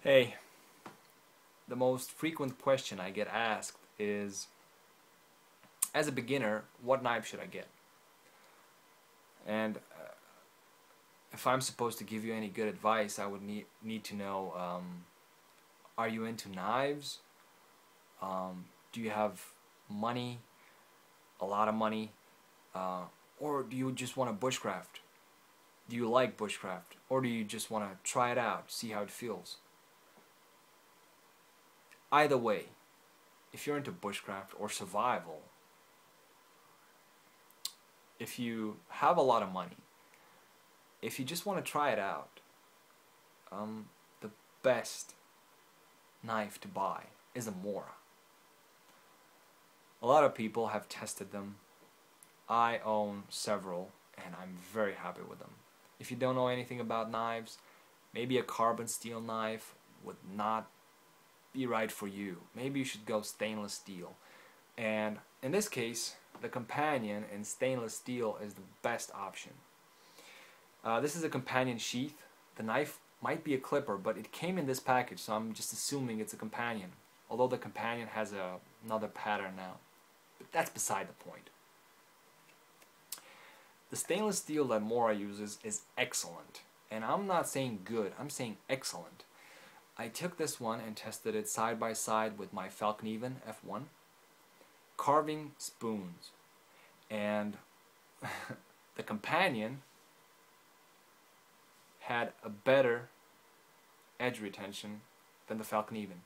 Hey, the most frequent question I get asked is, as a beginner, what knife should I get? And if I'm supposed to give you any good advice, I would need to know, are you into knives? Do you have money, a lot of money? Uh, or do you just want to bushcraft? Do you like bushcraft? Or do you just want to try it out, see how it feels? Either way, if you're into bushcraft or survival, if you have a lot of money, if you just want to try it out, the best knife to buy is a Mora. A lot of people have tested them. I own several and I'm very happy with them. If you don't know anything about knives, maybe a carbon steel knife would not be right for you. Maybe you should go stainless steel. And in this case, the companion in stainless steel is the best option. This is a companion sheath. The knife might be a clipper, but it came in this package, so I'm just assuming it's a companion. Although the companion has another pattern now. But that's beside the point. The stainless steel that Mora uses is excellent. And I'm not saying good, I'm saying excellent. I took this one and tested it side by side with my Falkniven F1 carving spoons. And the companion had a better edge retention than the Falkniven.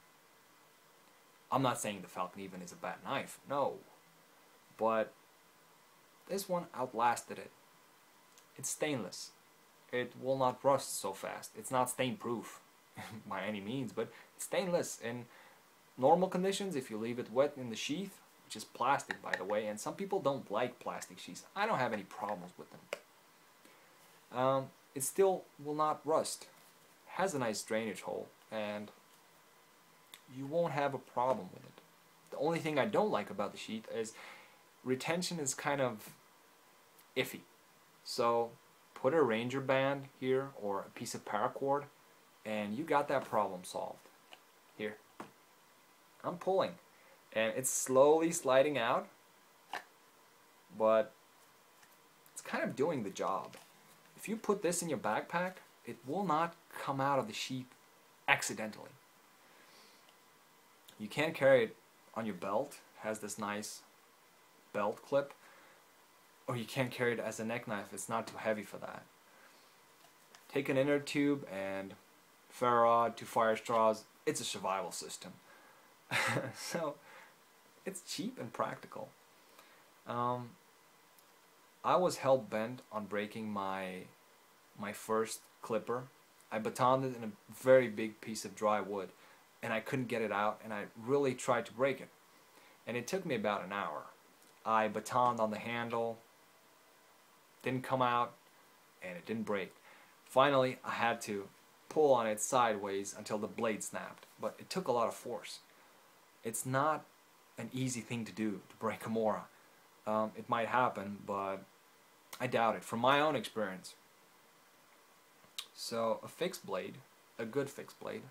I'm not saying the Falkniven is a bad knife, no. But this one outlasted it. It's stainless. It will not rust so fast. It's not stain proof by any means, but it's stainless. In normal conditions, if you leave it wet in the sheath, which is plastic by the way, and some people don't like plastic sheaths. I don't have any problems with them. It still will not rust. Has a nice drainage hole, and you won't have a problem with it. The only thing I don't like about the sheath is retention is kind of iffy. So put a Ranger band here or a piece of paracord and you got that problem solved. Here. I'm pulling and it's slowly sliding out, but it's kind of doing the job. If you put this in your backpack, it will not come out of the sheath accidentally. You can carry it on your belt. It has this nice belt clip. Or you can carry it as a neck knife. It's not too heavy for that. Take an inner tube and ferro rod, 2 fire straws. It's a survival system. So it's cheap and practical. I was hell-bent on breaking my first clipper. I batoned it in a very big piece of dry wood and I couldn't get it out, and I really tried to break it. And it took me about an hour. I batoned on the handle, didn't come out, and it didn't break. Finally, I had to pull on it sideways until the blade snapped, but it took a lot of force. It's not an easy thing to do, to break a Mora. It might happen, but I doubt it, from my own experience. So, a fixed blade, a good fixed blade,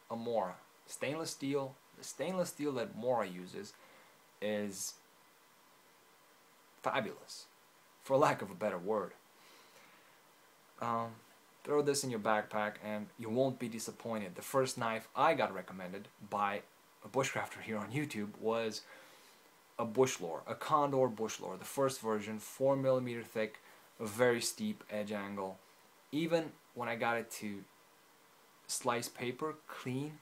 a Mora. Stainless steel, the stainless steel that Mora uses is fabulous, for lack of a better word. Throw this in your backpack and you won't be disappointed. The first knife I got recommended by a bushcrafter here on YouTube was a Bushlore, a Condor Bushlore, the first version, 4mm thick, a very steep edge angle. Even when I got it to slice paper clean,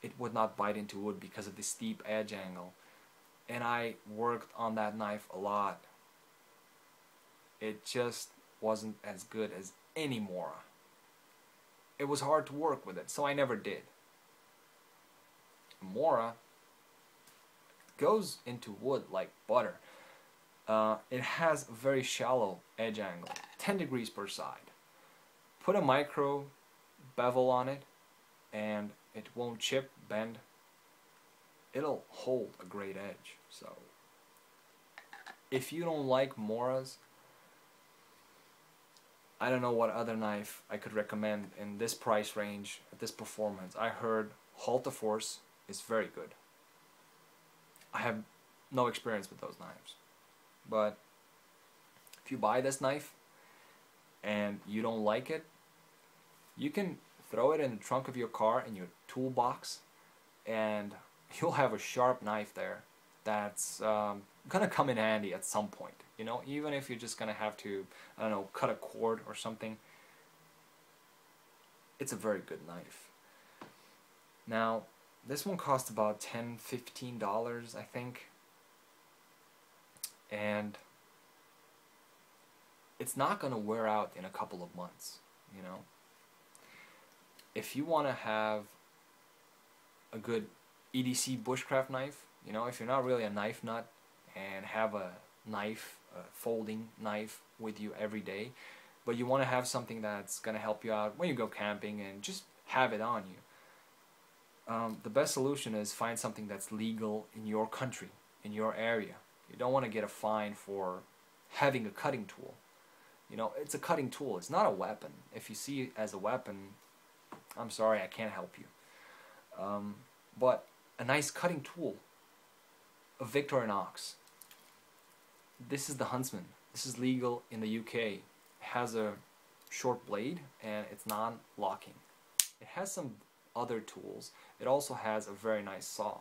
it would not bite into wood because of the steep edge angle. And I worked on that knife a lot. It just wasn't as good as any Mora. It was hard to work with it, so I never did. Mora goes into wood like butter. It has a very shallow edge angle, 10 degrees per side. Put a micro bevel on it and it won't chip, bend. It'll hold a great edge. So if you don't like Moras, I don't know what other knife I could recommend in this price range, at this performance. I heard Halteforce is very good. I have no experience with those knives. But if you buy this knife and you don't like it, you can throw it in the trunk of your car in your toolbox, and you'll have a sharp knife there that's gonna come in handy at some point. You know, even if you're just gonna have to, I don't know, cut a cord or something. It's a very good knife. Now, this one cost about $10–15, I think, and it's not gonna wear out in a couple of months. You know, if you want to have a good EDC bushcraft knife, you know, if you're not really a knife nut and have a knife, a folding knife with you every day, but you want to have something that's going to help you out when you go camping and just have it on you, the best solution is find something that's legal in your country, in your area. You don't want to get a fine for having a cutting tool. You know, it's a cutting tool. It's not a weapon. If you see it as a weapon, I'm sorry, I can't help you. But a nice cutting tool, a Victorinox. This is the Huntsman. This is legal in the UK. It has a short blade and it's non-locking. It has some other tools. It also has a very nice saw.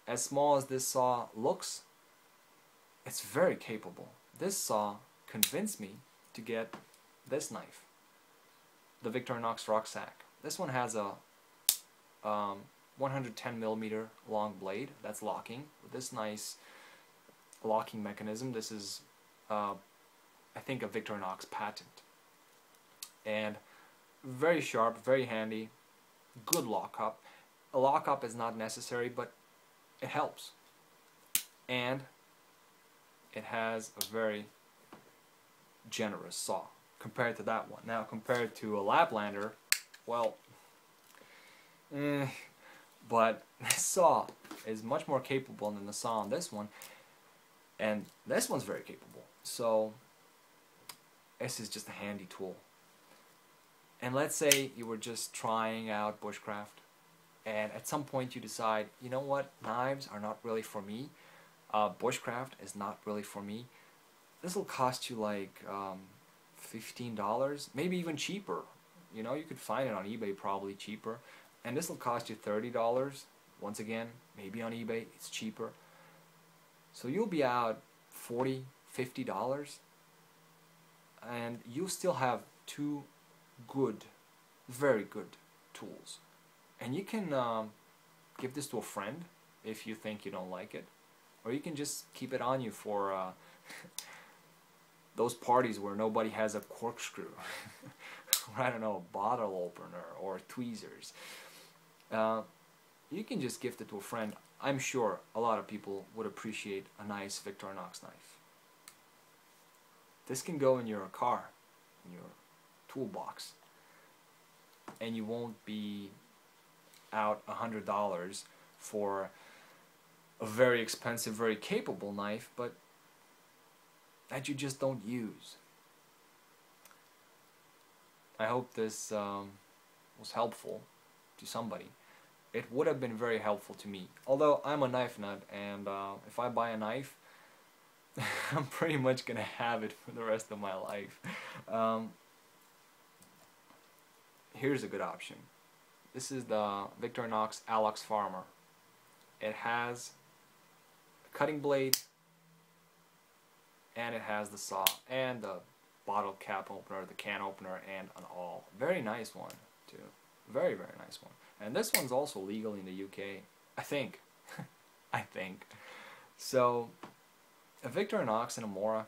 As small as this saw looks, it's very capable. This saw convinced me to get this knife, the Victorinox Rucksack. This one has a 110mm long blade that's locking with this nice locking mechanism. This is I think a Victorinox patent, and very sharp, very handy, good lockup. A lockup is not necessary, but it helps, and it has a very generous saw compared to that one. Now, compared to a Laplander, well, but this saw is much more capable than the saw on this one, and this one's very capable. So this is just a handy tool. And let's say you were just trying out bushcraft, and at some point you decide, you know what, knives are not really for me, bushcraft is not really for me. This will cost you like $15, maybe even cheaper. You know, you could find it on eBay probably cheaper. And this will cost you $30. Once again, maybe on eBay it's cheaper. So you'll be out $40, $50, and you'll still have two good, very good tools. And you can give this to a friend if you think you don't like it, or you can just keep it on you for those parties where nobody has a corkscrew, or I don't know, a bottle opener or tweezers. You can just gift it to a friend. I'm sure a lot of people would appreciate a nice Victorinox knife. This can go in your car, in your toolbox, and you won't be out $100 for a very expensive, very capable knife, but that you just don't use. I hope this was helpful to somebody. It would have been very helpful to me. Although I'm a knife nut, and if I buy a knife, I'm pretty much gonna have it for the rest of my life. Here's a good option. This is the Victorinox Alox Farmer. It has a cutting blade, and it has the saw, and the bottle cap opener, the can opener, and an awl. Very nice one, too. Very, very nice one. And this one's also legal in the UK, I think. I think. So, a Victorinox and a Mora,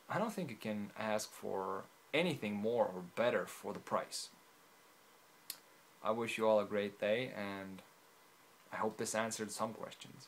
I don't think you can ask for anything more or better for the price. I wish you all a great day, and I hope this answered some questions.